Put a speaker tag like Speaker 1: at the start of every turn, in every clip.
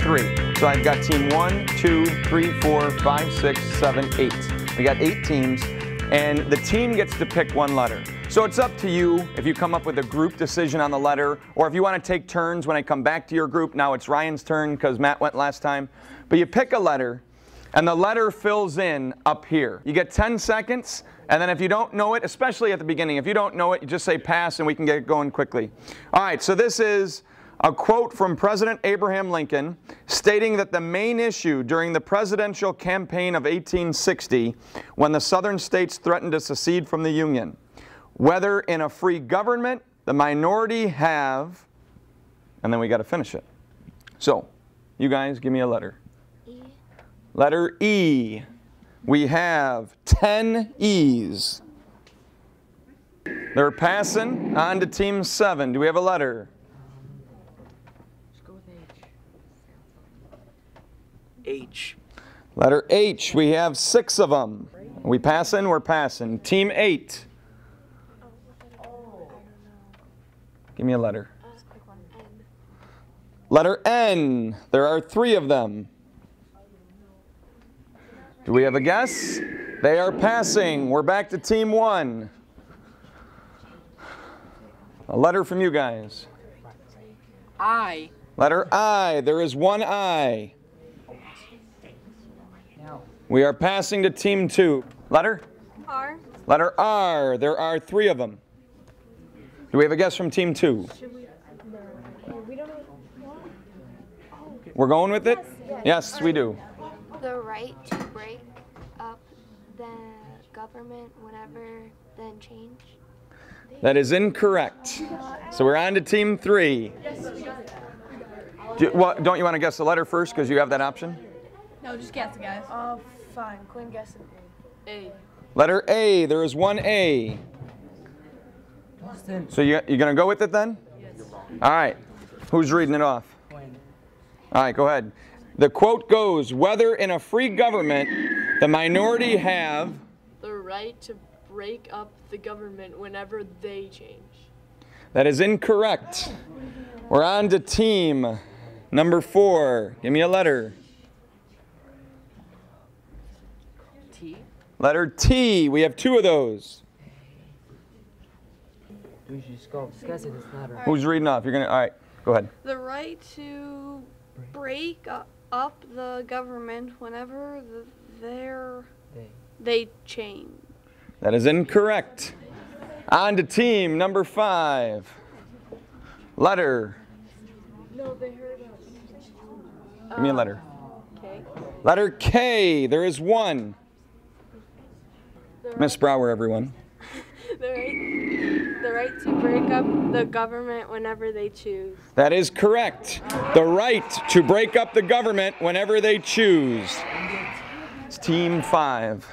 Speaker 1: 3. So I've got team 1, 2, 3, 4, 5, 6, 7, 8. We got 8 teams, and the team gets to pick one letter. So it's up to you if you come up with a group decision on the letter, or if you want to take turns when I come back to your group. Now it's Ryan's turn because Matt went last time. But you pick a letter, and the letter fills in up here. You get 10 seconds, and then if you don't know it, especially at the beginning, if you don't know it, you just say pass and we can get going quickly. All right, so this is a quote from President Abraham Lincoln stating that the main issue during the presidential campaign of 1860, when the southern states threatened to secede from the Union, whether in a free government the minority have, and then we got to finish it. So, you guys give me a letter. E. Letter E. We have 10 E's. They're passing on to team 7. Do we have a letter?
Speaker 2: Let's go with H. H.
Speaker 1: Letter H. We have 6 of them. We passing? We're passing. Team 8. Give me a letter. Letter N. There are 3 of them. Do we have a guess? They are passing. We're back to team 1. A letter from you guys.
Speaker 2: I.
Speaker 1: Letter I. There is 1 I. We are passing to team 2. Letter?
Speaker 3: R.
Speaker 1: Letter R. There are 3 of them. Do we have a guess from team 2?
Speaker 3: We don't know.
Speaker 1: We're going with it? Yes, we do.
Speaker 3: The right to break up the government whenever, then change.
Speaker 1: That is incorrect. So we're on to team 3. Don't you want to guess the letter first because you have that option?
Speaker 4: No, just guess, guys.
Speaker 3: Oh, fine. Quinn guessing
Speaker 4: A.
Speaker 1: Letter A. There is 1 A. So you're going to go with it then?
Speaker 4: Yes.
Speaker 1: All right. Who's reading it off? All right, go ahead. The quote goes, whether in a free government the minority have
Speaker 4: The right to break up the government whenever they change.
Speaker 1: That is incorrect. We're on to team number 4. Give me a letter.
Speaker 2: T.
Speaker 1: Letter T. We have 2 of those.
Speaker 2: We should just go discuss it. It's not right.
Speaker 1: Who's reading off? You're gonna. All right, go ahead.
Speaker 5: The right to break up the government whenever they change.
Speaker 1: That is incorrect. On to team number 5. Letter.
Speaker 4: No, they heard us.
Speaker 1: Give me a letter.
Speaker 4: K.
Speaker 1: Letter K. There is 1. Miss Brower, everyone.
Speaker 5: The right to break up the government whenever they choose.
Speaker 1: That is correct. The right to break up the government whenever they choose. It's team 5.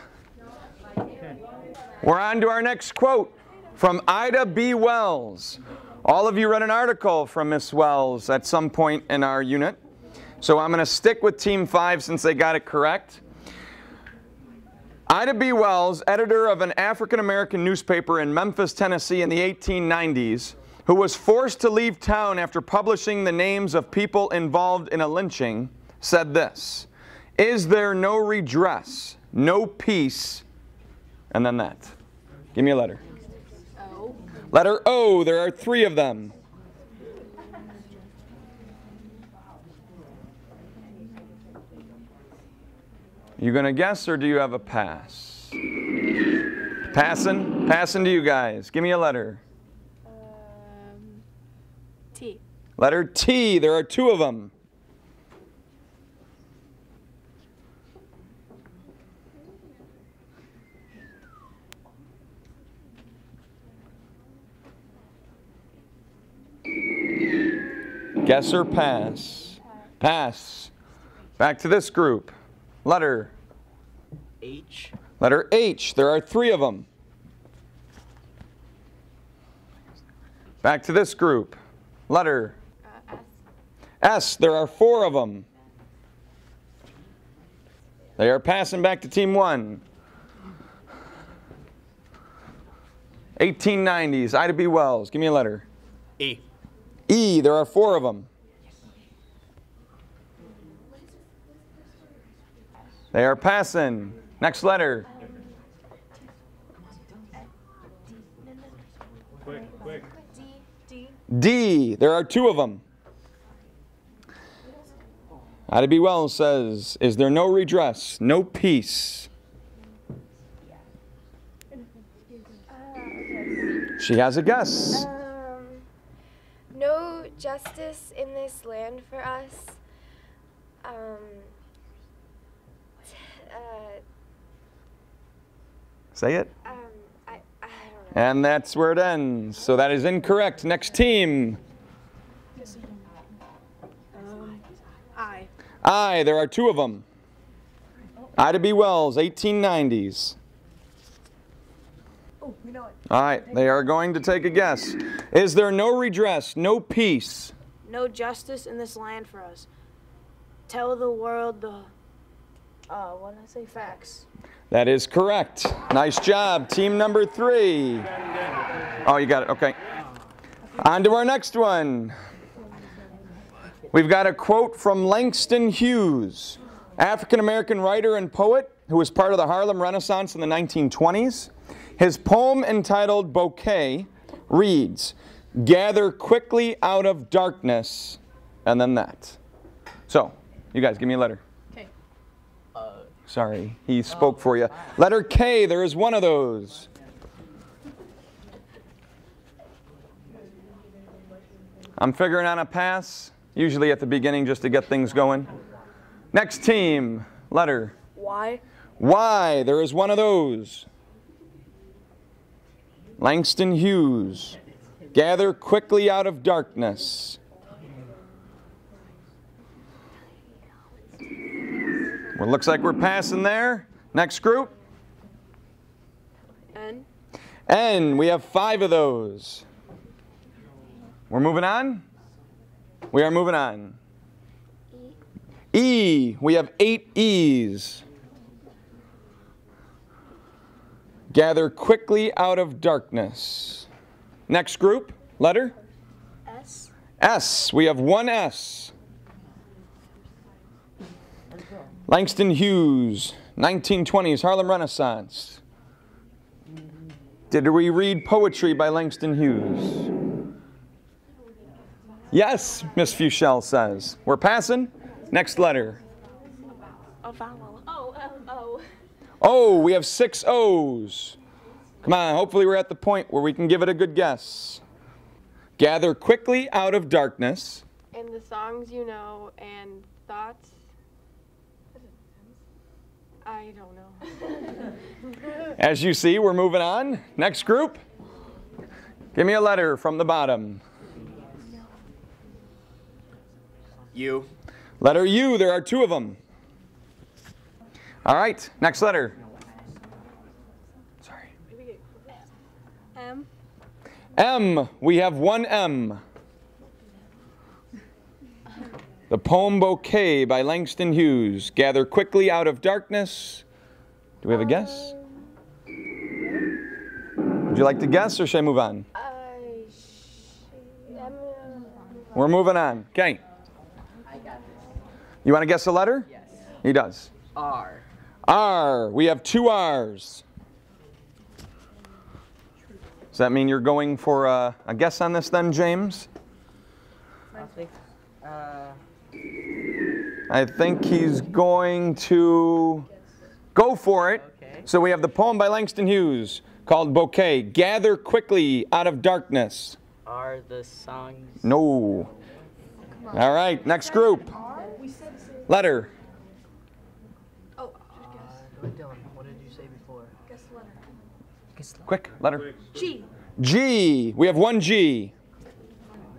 Speaker 1: We're on to our next quote from Ida B. Wells. All of you read an article from Miss Wells at some point in our unit. So I'm going to stick with team 5 since they got it correct. Ida B. Wells, editor of an African-American newspaper in Memphis, Tennessee in the 1890s, who was forced to leave town after publishing the names of people involved in a lynching, said this: "Is there no redress, no peace?" And then that. Give me a letter.
Speaker 4: O.
Speaker 1: Letter O. There are 3 of them. You gonna guess or do you have a pass? Passing? Passing to you guys. Give me a letter.
Speaker 5: T.
Speaker 1: Letter T. There are 2 of them. Guess or pass? Pass. Back to this group. Letter.
Speaker 2: H.
Speaker 1: Letter H. There are 3 of them. Back to this group. Letter.
Speaker 5: S.
Speaker 1: S. There are 4 of them. They are passing back to team 1. 1890s. Ida B. Wells. Give me a letter.
Speaker 2: E.
Speaker 1: E. There are 4 of them. They are passing. Next letter.
Speaker 6: Quick.
Speaker 1: D. There are two of them. Ida B. Wells says, is there no redress, no peace? She has a guess.
Speaker 3: No justice in this land for us.
Speaker 1: Say it.
Speaker 3: I don't know.
Speaker 1: And that's where it ends. So that is incorrect. Next team. I. There are two of them. Ida B. Wells, 1890s.
Speaker 5: Oh, we know it.
Speaker 1: All right, they are going to take a guess. Is there no redress, no peace?
Speaker 5: No justice in this land for us. Tell the world the, what did I say, facts.
Speaker 1: That is correct. Nice job, team number 3. Oh, you got it, okay. On to our next one. We've got a quote from Langston Hughes, African-American writer and poet who was part of the Harlem Renaissance in the 1920s. His poem entitled Bouquet reads, "Gather quickly out of darkness," and then that. So, you guys, give me a letter.
Speaker 2: K.
Speaker 1: Sorry, he spoke for you. Letter K, there is one of those. I'm figuring on a pass, usually at the beginning just to get things going. Next team, letter.
Speaker 5: Why?
Speaker 1: Y, there is one of those. Langston Hughes, gather quickly out of darkness. Well, looks like we're passing there. Next group.
Speaker 4: N.
Speaker 1: N, we have 5 of those. We're moving on? We are moving on. E, we have 8 E's. Gather quickly out of darkness. Next group, letter?
Speaker 5: S.
Speaker 1: S, we have 1 S. Langston Hughes, 1920s Harlem Renaissance. Did we read poetry by Langston Hughes? Yes, Miss Fuchelle says. We're passing. Next letter.
Speaker 5: A vowel.
Speaker 1: O, we have 6 O's. Come on, hopefully we're at the point where we can give it a good guess. Gather quickly out of darkness.
Speaker 4: And the songs you know and thoughts. I don't know.
Speaker 1: As you see, we're moving on. Next group. Give me a letter from the bottom.
Speaker 2: U.
Speaker 1: Letter U, there are 2 of them. All right, next letter. Sorry.
Speaker 5: M.
Speaker 1: M, we have 1 M. The poem Bouquet by Langston Hughes. Gather quickly out of darkness. Do we have a guess? Would you like to guess or should I move on? We're moving on. Okay. You want to guess a letter?
Speaker 2: Yes.
Speaker 1: He does.
Speaker 2: R.
Speaker 1: R. We have 2 R's. Does that mean you're going for a guess on this then, James? I think he's going to go for it.
Speaker 2: Okay.
Speaker 1: So we have the poem by Langston Hughes called Bouquet. Gather quickly out of darkness.
Speaker 2: Are the songs?
Speaker 1: No. All right, next group. Letter.
Speaker 2: Dylan, what did you say before?
Speaker 5: Guess the letter.
Speaker 2: Guess the
Speaker 1: Quick, letter.
Speaker 5: G.
Speaker 1: G. We have 1 G.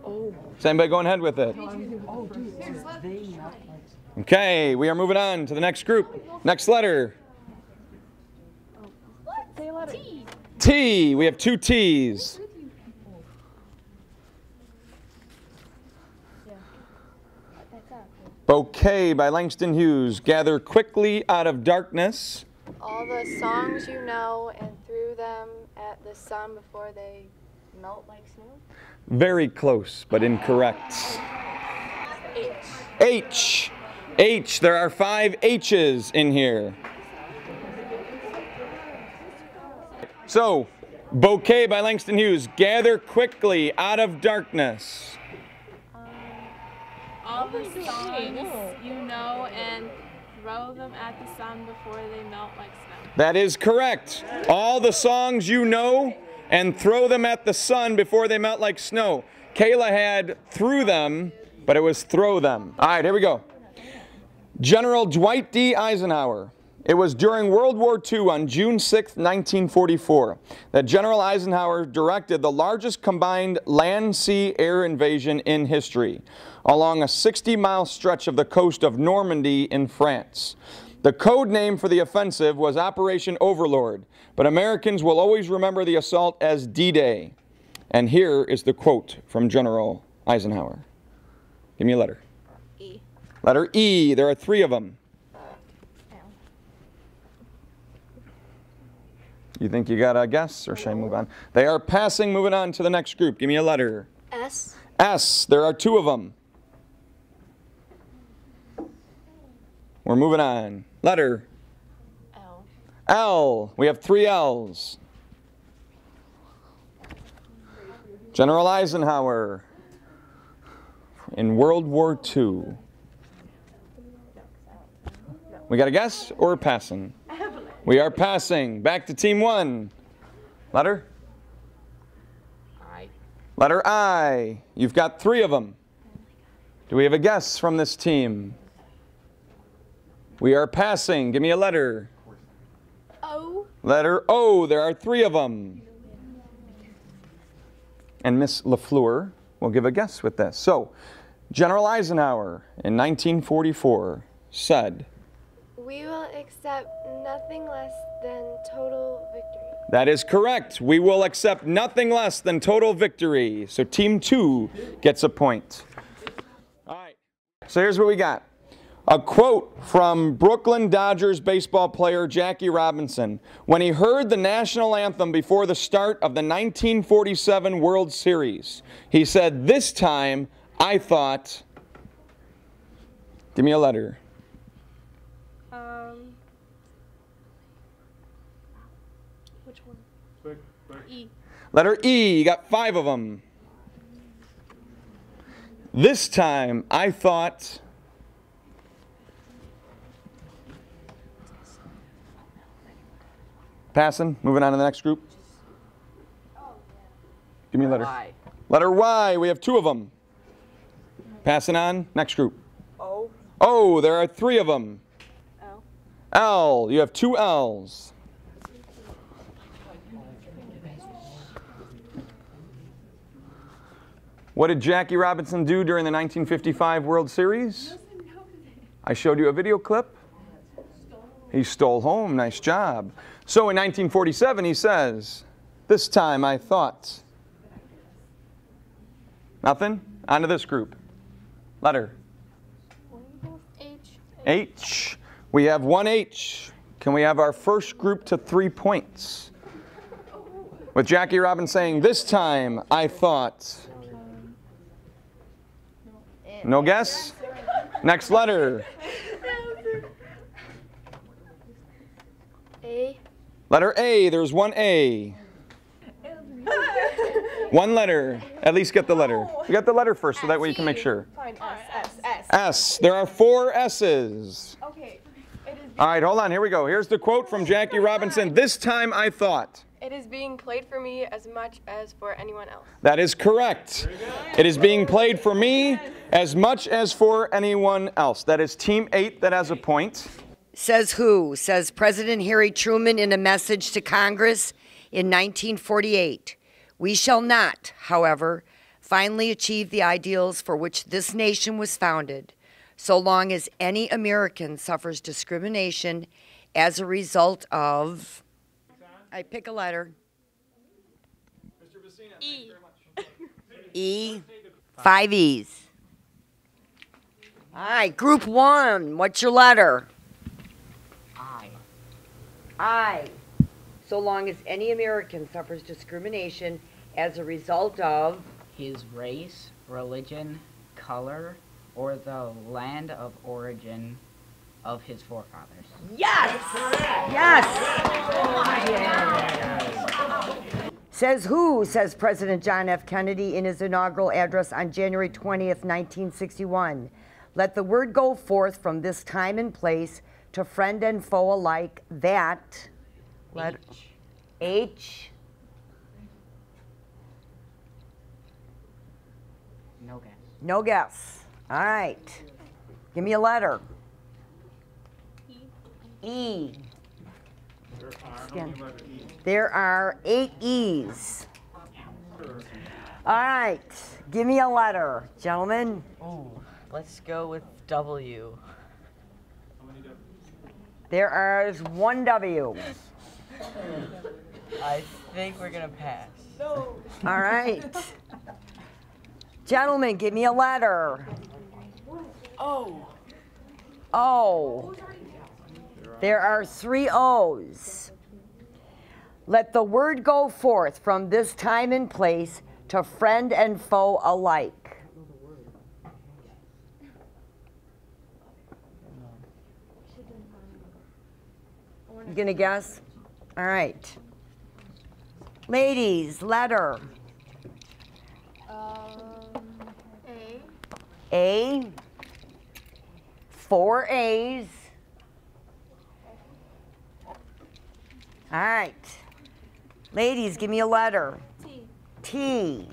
Speaker 5: Oh.
Speaker 1: Is anybody going ahead with it? Okay, we are moving on to the next group. Next letter.
Speaker 5: Say a letter.
Speaker 1: T. We have 2 T's. Bouquet by Langston Hughes. Gather quickly out of darkness.
Speaker 3: All the songs you know and threw them at the sun before they melt like snow.
Speaker 1: Very close, but incorrect.
Speaker 4: H.
Speaker 1: H. H. There are 5 H's in here. So, Bouquet by Langston Hughes. Gather quickly out of darkness.
Speaker 6: All the songs you know and throw them at the sun before they melt like snow.
Speaker 1: That is correct. All the songs you know and throw them at the sun before they melt like snow. Kayla had threw them, but it was throw them. All right, here we go. General Dwight D. Eisenhower. It was during World War II on June 6, 1944, that General Eisenhower directed the largest combined land-sea-air invasion in history along a 60-mile stretch of the coast of Normandy in France. The code name for the offensive was Operation Overlord, but Americans will always remember the assault as D-Day. And here is the quote from General Eisenhower. Give me a letter.
Speaker 3: E.
Speaker 1: Letter E. There are 3 of them. You think you got a guess, or should I move on? They are passing. Moving on to the next group. Give me a letter.
Speaker 3: S.
Speaker 1: S. There are 2 of them. We're moving on. Letter.
Speaker 4: L.
Speaker 1: L. We have 3 L's. General Eisenhower in World War II. We got a guess or passing? We are passing. Back to team 1. Letter?
Speaker 2: I.
Speaker 1: Letter I. You've got 3 of them. Do we have a guess from this team? We are passing. Give me a letter.
Speaker 4: O.
Speaker 1: Letter O. There are 3 of them. And Miss LaFleur will give a guess with this. So, General Eisenhower in 1944 said,
Speaker 3: We will accept nothing less than total victory.
Speaker 1: that is correct. We will accept nothing less than total victory. So team 2 gets a point. All right. So here's what we got. A quote from Brooklyn Dodgers baseball player Jackie Robinson when he heard the national anthem before the start of the 1947 World Series. He said, "This time I thought..." Give me a letter.
Speaker 6: Which one? E.
Speaker 1: Letter E. You got 5 of them. This time I thought... Passing. Moving on to the next group. Give me a letter.
Speaker 2: Y.
Speaker 1: Letter Y. We have 2 of them. Passing on. Next group.
Speaker 2: O.
Speaker 1: Oh, there are 3 of them.
Speaker 4: L.
Speaker 1: L. You have 2 L's. What did Jackie Robinson do during the 1955 World Series? I showed you a video clip. He stole home. Nice job. So in 1947 he says, "This time I thought..." Nothing? On to this group. Letter.
Speaker 6: H.
Speaker 1: H. We have 1 H. Can we have our first group to 3 points? With Jackie Robinson saying, "This time I thought..." No guess? Next letter.
Speaker 3: A.
Speaker 1: Letter A. There's 1 A. 1 letter. At least get the letter. You got the letter first, so that way you can make sure.
Speaker 4: Fine. S.
Speaker 1: S. There are 4 S's.
Speaker 4: Okay. It is.
Speaker 1: All right, hold on. Here we go. Here's the quote from Jackie Robinson. "This time I thought..."
Speaker 4: It is being played for me as much as for anyone else.
Speaker 1: That is correct. It is being played for me as much as for anyone else. That is Team 8 that has a point.
Speaker 7: Says who? Says President Harry Truman in a message to Congress in 1948. We shall not, however, finally achieve the ideals for which this nation was founded, so long as any American suffers discrimination as a result of... I pick a letter.
Speaker 6: E.
Speaker 7: E. 5 E's. All right, group 1. What's your letter? I. So long as any American suffers discrimination as a result of...
Speaker 2: His race, religion, color, or the land of origin of his forefathers?
Speaker 7: Yes! Yes! Says who, says President John F. Kennedy in his inaugural address on January 20th, 1961. Let the word go forth from this time and place to friend and foe alike that, let H.
Speaker 2: No guess.
Speaker 7: No guess. All right. Give me a letter. E. There are 8 E's. All right. Give me a letter, gentlemen.
Speaker 8: Ooh, let's go with W.
Speaker 7: There is 1 W.
Speaker 8: I think we're gonna pass.
Speaker 7: All right. Gentlemen, give me a letter.
Speaker 4: Oh.
Speaker 7: O. There are 3 O's. Let the word go forth from this time and place to friend and foe alike. You gonna guess? All right. Ladies, letter. A. 4 A's. All right. Ladies, give me a letter.
Speaker 6: T.
Speaker 7: T.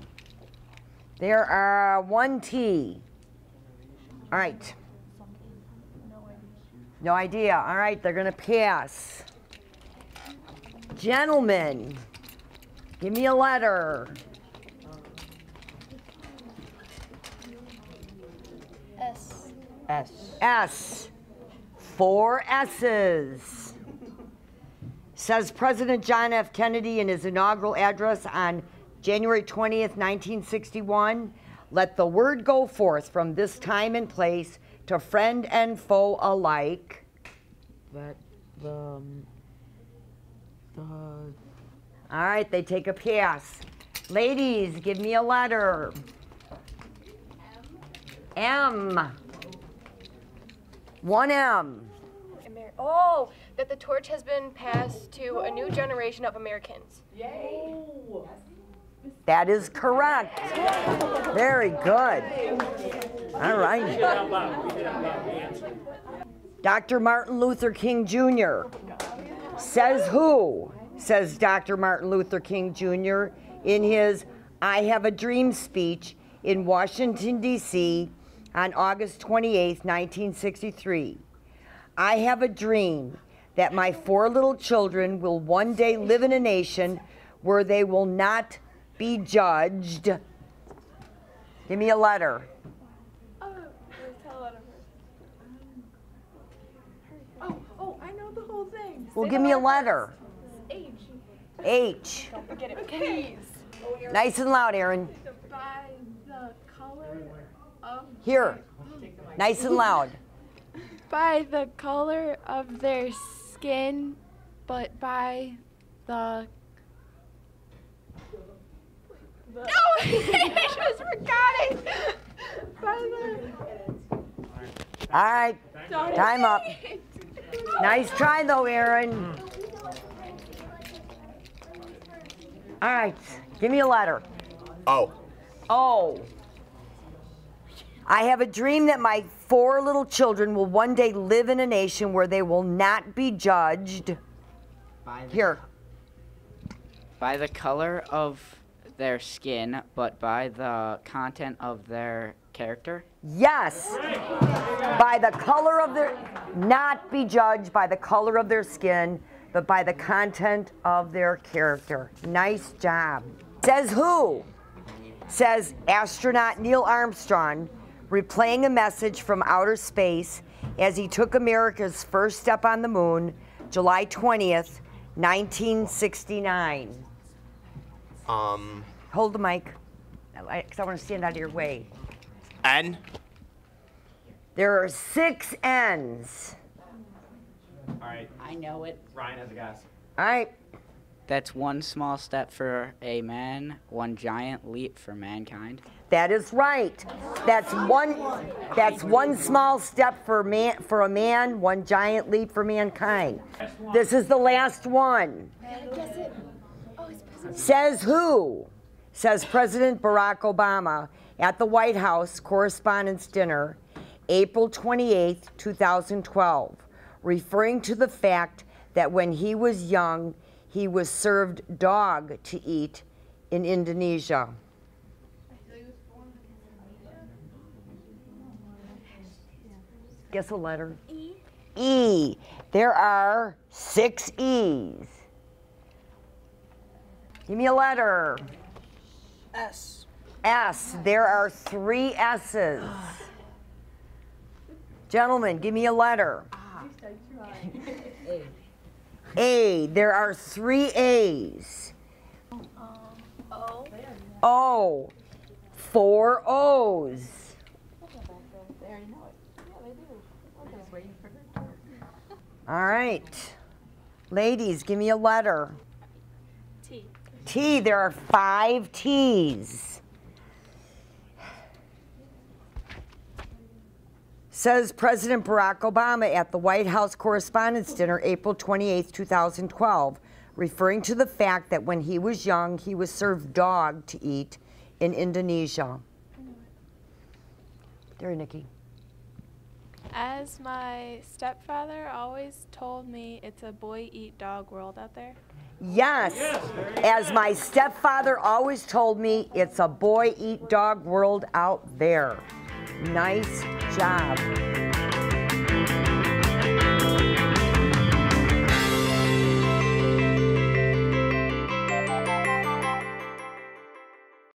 Speaker 7: There are 1 T. All right. No idea. All right, they're going to pass. Gentlemen, give me a letter.
Speaker 3: S.
Speaker 8: S.
Speaker 7: S. 4 S's. Says President John F. Kennedy in his inaugural address on January 20th, 1961, let the word go forth from this time and place to friend and foe alike.
Speaker 8: That
Speaker 7: All right, they take a pass. Ladies, give me a letter. M. 1 M.
Speaker 9: Oh, that the torch has been passed to a new generation of Americans.
Speaker 7: That is correct. Very good. All right. Dr. Martin Luther King Jr. Says who, says Dr. Martin Luther King Jr. in his I Have a Dream speech in Washington, D.C. on August 28, 1963. I have a dream that my 4 little children will one day live in a nation where they will not be judged. Give me a letter.
Speaker 4: Oh, I know the whole thing.
Speaker 7: Well, give me a letter.
Speaker 4: H.
Speaker 7: H.
Speaker 9: Don't forget it, please.
Speaker 7: Nice and loud, Aaron.
Speaker 6: By the color of
Speaker 7: Here. Nice and loud.
Speaker 6: by the color of their skin, but by the no, I just forgot it. By the
Speaker 7: All right. Time up. Nice try, though, Aaron. All right. Give me a letter.
Speaker 10: O.
Speaker 7: O. I have a dream that my 4 little children will one day live in a nation where they will not be judged. Here.
Speaker 2: By the color of their skin, but by the content of their character?
Speaker 7: Yes. By the color of their, not be judged by the color of their skin, but by the content of their character. Nice job. Says who? Says astronaut Neil Armstrong, replaying a message from outer space as he took America's first step on the moon, July 20th, 1969. Hold the mic, because I want to stand out of your way.
Speaker 10: N.
Speaker 7: There are 6 N's.
Speaker 10: All right.
Speaker 2: I know it.
Speaker 10: Ryan has a guess.
Speaker 7: All right.
Speaker 2: That's one small step for a man, one giant leap for mankind.
Speaker 7: That is right. That's one small step for a man, one giant leap for mankind. This is the last one. Says who? Says President Barack Obama at the White House Correspondents' Dinner, April 28, 2012, referring to the fact that when he was young, he was served dog to eat in Indonesia. Guess a letter. E. E. There are 6 E's. Give me a letter.
Speaker 5: S.
Speaker 7: S. There are 3 S's. Gentlemen, give me a letter. A. A. There are 3 A's.
Speaker 9: O.
Speaker 7: O. 4 O's. All right. Ladies, give me a letter.
Speaker 6: T.
Speaker 7: T. There are 5 T's. Says President Barack Obama at the White House Correspondents' Dinner, April 28, 2012, referring to the fact that when he was young, he was served dog to eat in Indonesia. There, Nikki.
Speaker 6: As my stepfather always told me, it's a boy-eat-dog world out there.
Speaker 7: Yes. As my stepfather always told me, it's a boy-eat-dog world out there. Nice job.